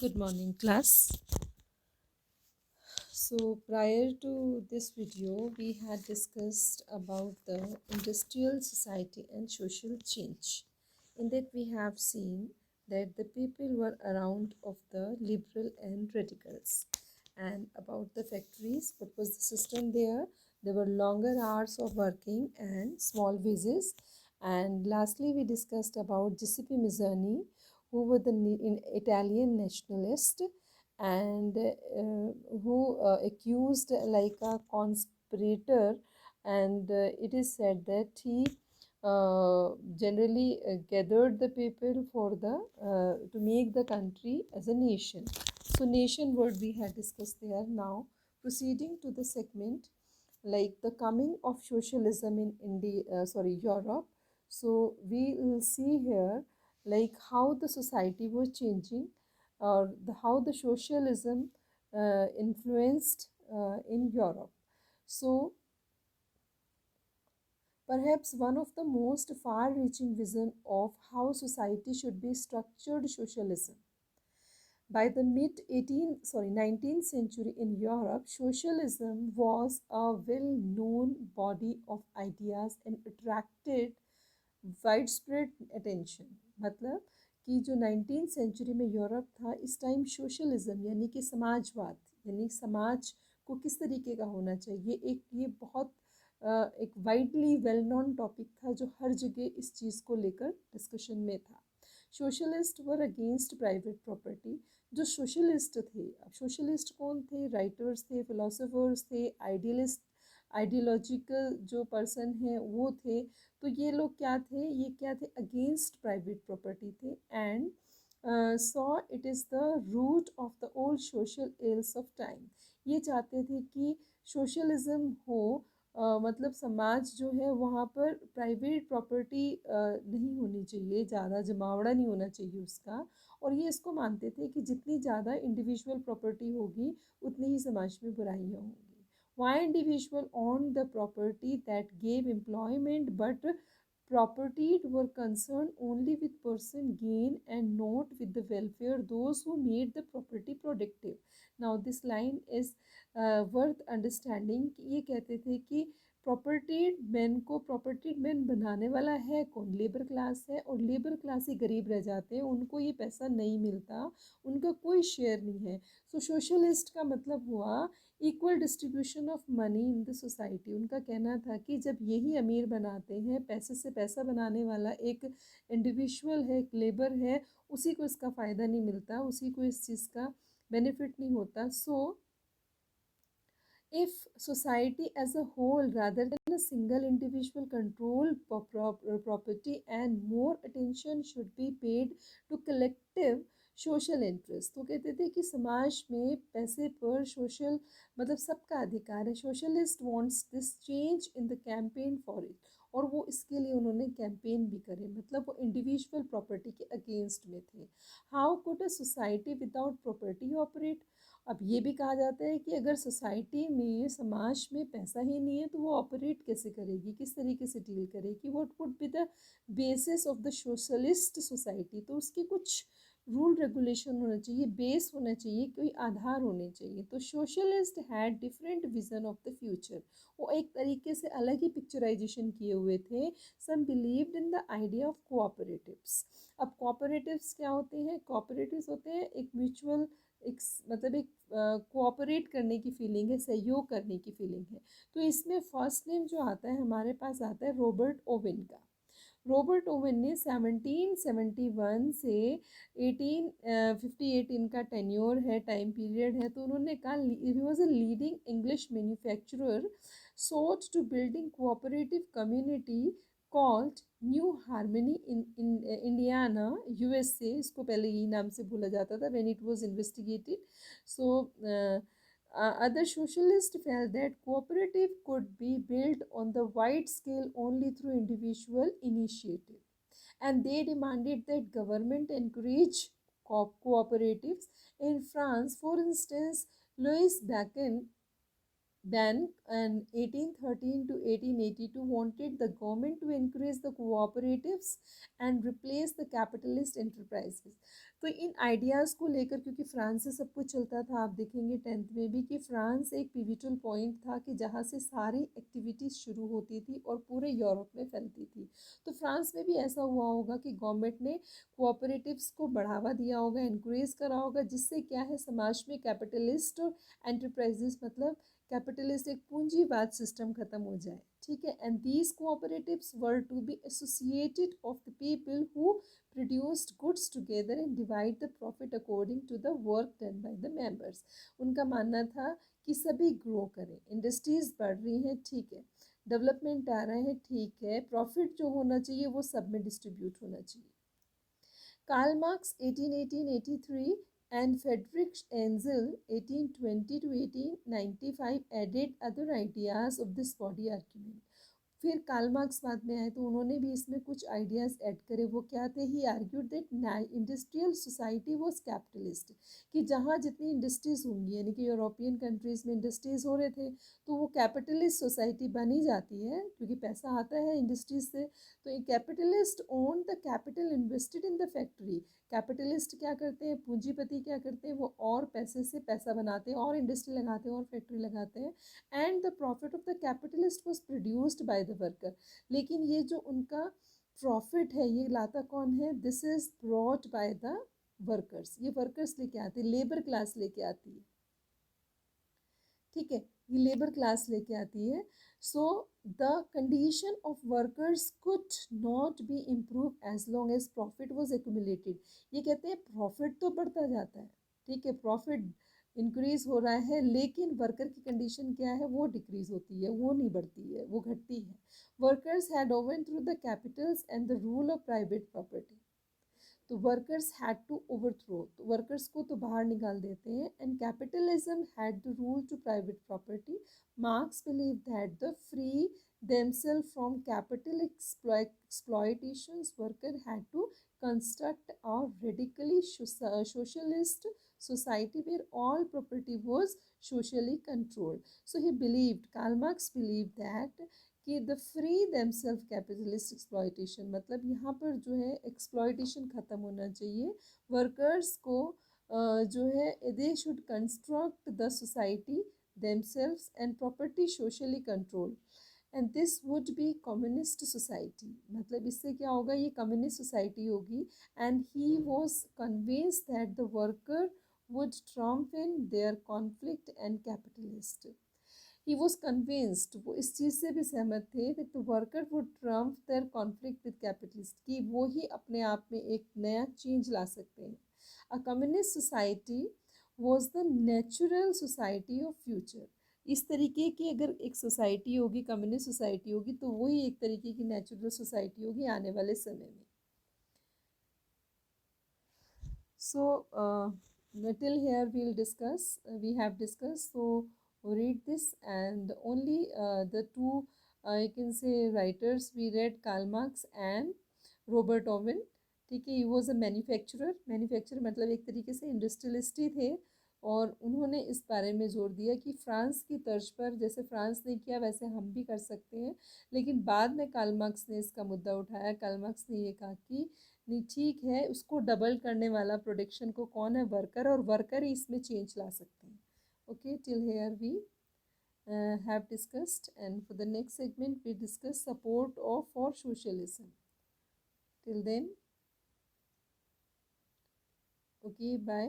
Good morning, class. So, prior to this video, we had discussed about the industrial society and social change. In that, we have seen that the people were around of the liberal and radicals. And about the factories, what was the system there? There were longer hours of working and small wages. And lastly, we discussed about Giuseppe Mazzoni, who were the Italian nationalist and who accused like a conspirator, and it is said that he generally gathered the people for the to make the country as a nation. So nation word we had discussed there. Now proceeding to the segment like the coming of socialism in India, Europe. So we will see here like how the society was changing, or how the socialism influenced in Europe. So perhaps one of the most far-reaching vision of how society should be structured socialism. By the mid 19th century in Europe, socialism was a well-known body of ideas and attracted widespread attention. मतलब कि जो 19th century में Europe था, इस time socialism यानी कि समाजवाद, यानी समाज को किस तरीके का होना चाहिए, ये बहुत एक वाइडली वेल नोन टॉपिक था जो हर जगह इस चीज़ को लेकर डिस्कशन में था. Socialist were against private property. जो सोशलिस्ट थे, अब सोशलिस्ट कौन थे? राइटर्स थे, फिलोसोफर्स थे, आइडियोलॉजिकल जो पर्सन हैं वो थे. तो ये लोग क्या थे? ये क्या थे? अगेंस्ट प्राइवेट प्रॉपर्टी थे. And so it is the root of the old social ills of time. ये चाहते थे कि सोशलिज्म हो, मतलब समाज जो है वहाँ पर प्राइवेट प्रॉपर्टी नहीं होनी चाहिए, ज़्यादा जमावड़ा नहीं होना चाहिए उसका. और ये इसको मानते थे कि जितनी ज़्यादा इंडिविजुअल प्रॉपर्टी होगी उतनी ही समाज में बुराइयाँ होंगी. Why individual owned the property that gave employment, but property were concerned only with person gain and not with the welfare those who made the property productive. Now this line is worth understanding कि ये कहते थे कि propertied man को propertied man बनाने वाला है कौन? लेबर क्लास है. और लेबर क्लास ही गरीब रह जाते हैं, उनको ये पैसा नहीं मिलता, उनका कोई शेयर नहीं है. सो सोशलिस्ट का मतलब हुआ equal distribution of money in the society. उनका कहना था कि जब यही अमीर बनाते हैं, पैसे से पैसा बनाने वाला एक इंडिविजुअल है, एक लेबर है, उसी को इसका फ़ायदा नहीं मिलता, उसी को इस चीज़ का बेनिफिट नहीं होता. सो if society as a whole rather than a single individual control property, and more attention should be paid to collective social interest. तो कहते थे कि समाज में पैसे पर सोशल मतलब सबका अधिकार है. Socialist wants this change in the campaign for it. और वो इसके लिए उन्होंने कैंपेन भी करे, मतलब वो इंडिविजुअल प्रॉपर्टी के अगेंस्ट में थे. How could a society without property operate. अब ये भी कहा जाता है कि अगर सोसाइटी में, समाज में पैसा ही नहीं है तो वो ऑपरेट कैसे करेगी, किस तरीके से डील करेगी. What would be the basis of the socialist society. तो उसके कुछ रूल रेगुलेशन होना चाहिए, बेस होना चाहिए, कोई आधार होने चाहिए. तो socialist had different vision of the future. वो एक तरीके से अलग ही पिक्चराइजेशन किए हुए थे. Some believed in the idea of cooperatives. अब कोऑपरेटिव्स क्या होते हैं? कोऑपरेटिव्स होते हैं एक म्यूचुअल, एक मतलब एक कोऑपरेट करने की फीलिंग है, सहयोग करने की फीलिंग है. तो इसमें फर्स्ट नेम जो आता है हमारे पास आता है रॉबर्ट ओवेन का. रॉबर्ट ओवेन ने 1771 से 1858 इनका टेन्योर है, टाइम पीरियड है. तो उन्होंने कहा he was a leading English manufacturer sought to building cooperative community called new harmony in Indiana USA. इसको पहले यही नाम से बोला जाता था when it was investigated. So other socialists felt that cooperative could be built on the wide scale only through individual initiative, and they demanded that government encourage cooperatives. In France, for instance, Louis Bacon Bank and 1813 to 1882 wanted the government to encourage the cooperatives and replace the capitalist enterprises. तो इन ideas को लेकर, क्योंकि France से सब कुछ चलता था, आप देखेंगे टेंथ में भी कि फ्रांस एक पिविटल पॉइंट था कि जहाँ से सारी एक्टिविटीज़ शुरू होती थी और पूरे यूरोप में फैलती थी। तो फ्रांस में भी ऐसा हुआ होगा कि गवर्नमेंट ने कोऑपरेटिव्स को बढ़ावा दिया होगा, इनक्रेज करा होगा, जिससे क्या है समाज में कैपिटलिस्ट और एंटरप्राइजेस मतलब कैपिटलिस्ट एक पूंजीवाद सिस्टम खत्म हो जाए। ठीक है, and these cooperatives were to be associated of the people who produced goods together and divide the profit according to the work done by the members. उनका मानना था कि सभी ग्रो करें, इंडस्ट्रीज बढ़ रही हैं, ठीक है, डेवलपमेंट आ रहे हैं, ठीक है, प्रॉफिट जो होना चाहिए वो सब में डिस्ट्रीब्यूट होना चाहिए। Karl Marx 1818-83 and Friedrich Engels 1820 to 1895 added other ideas of this body argument. फिर कार्ल मार्क्स बाद में आए तो उन्होंने भी इसमें कुछ आइडियाज़ ऐड करे। वो क्या थे? He argued that industrial society was capitalist, कि जहाँ जितनी इंडस्ट्रीज़ होंगी, यानी कि यूरोपियन कंट्रीज़ में इंडस्ट्रीज़ हो रहे थे, तो वो कैपिटलिस्ट सोसाइटी बनी जाती है क्योंकि पैसा आता है इंडस्ट्रीज से। तो capitalist own the capital invested in the factory. Capitalist क्या करते हैं, पूंजीपति क्या करते हैं, वो और पैसे से पैसा बनाते हैं और इंडस्ट्री लगाते हैं और फैक्ट्री लगाते हैं, and the profit of the capitalist was produced by the worker. लेकिन ये जो उनका प्रॉफिट है ये लाता कौन है? This is brought by the workers. ये वर्कर्स लेके आते हैं, लेबर क्लास लेके आती है। ठीक है, ये लेबर क्लास लेके आती है। So the condition of workers could not be improve as long as profit was accumulated. ये कहते हैं प्रॉफिट तो बढ़ता जाता है, ठीक है, प्रॉफिट इंक्रीज हो रहा है, लेकिन वर्कर की कंडीशन क्या है? वो डिक्रीज होती है, वो नहीं बढ़ती है, वो घटती है। Workers had own through the capitals and the rule of private property. तो वर्कर्स हैड टू ओवरथ्रो, तो वर्कर्स को तो बाहर निकाल देते हैं, and capitalism had the rule to private property. Marx believe that the free themselves from capital exploitations, worker had to construct a radically socialist society where all property was socially controlled. So he believed, Karl Marx believed that कि the free themself capitalist exploitation, मतलब यहाँ पर जो है exploitation ख़त्म होना चाहिए। Workers को जो है they should construct the society themselves and property socially control, and this would be communist society. मतलब इससे क्या होगा? ये कम्युनिस्ट सोसाइटी होगी। And he was convinced that the worker would trump in their conflict and capitalist. He was convinced, वो इस चीज़ से भी सहमत थे कि the worker would trump their conflict with capitalist, कि वो ही अपने आप में एक नया चेंज ला सकते हैं। A communist society was the natural society of future. इस तरीके की अगर एक सोसाइटी होगी, कम्युनिस्ट सोसाइटी होगी, तो वही एक तरीके की नेचुरल सोसाइटी होगी आने वाले समय में। So till here we'll discuss, we have discussed, so read this, and only the two you can say writers we read, Karl Marx and Robert Owen। ठीक है, he was a मैन्युफैक्चरर मतलब एक तरीके से इंडस्ट्रियलिस्ट ही थे, और उन्होंने इस बारे में जोर दिया कि फ्रांस की तर्ज पर जैसे फ्रांस ने किया वैसे हम भी कर सकते हैं। लेकिन बाद में कार्ल मार्क्स ने इसका मुद्दा उठाया। कार्ल मार्क्स ने ये कहा कि नहीं, ठीक है, उसको डबल करने वाला प्रोडक्शन को कौन है? वर्कर, और वर्कर ही इसमें चेंज ला सकते हैं। Okay, till here we have discussed, and for the next segment we discuss support of for socialism. Till then, okay, bye.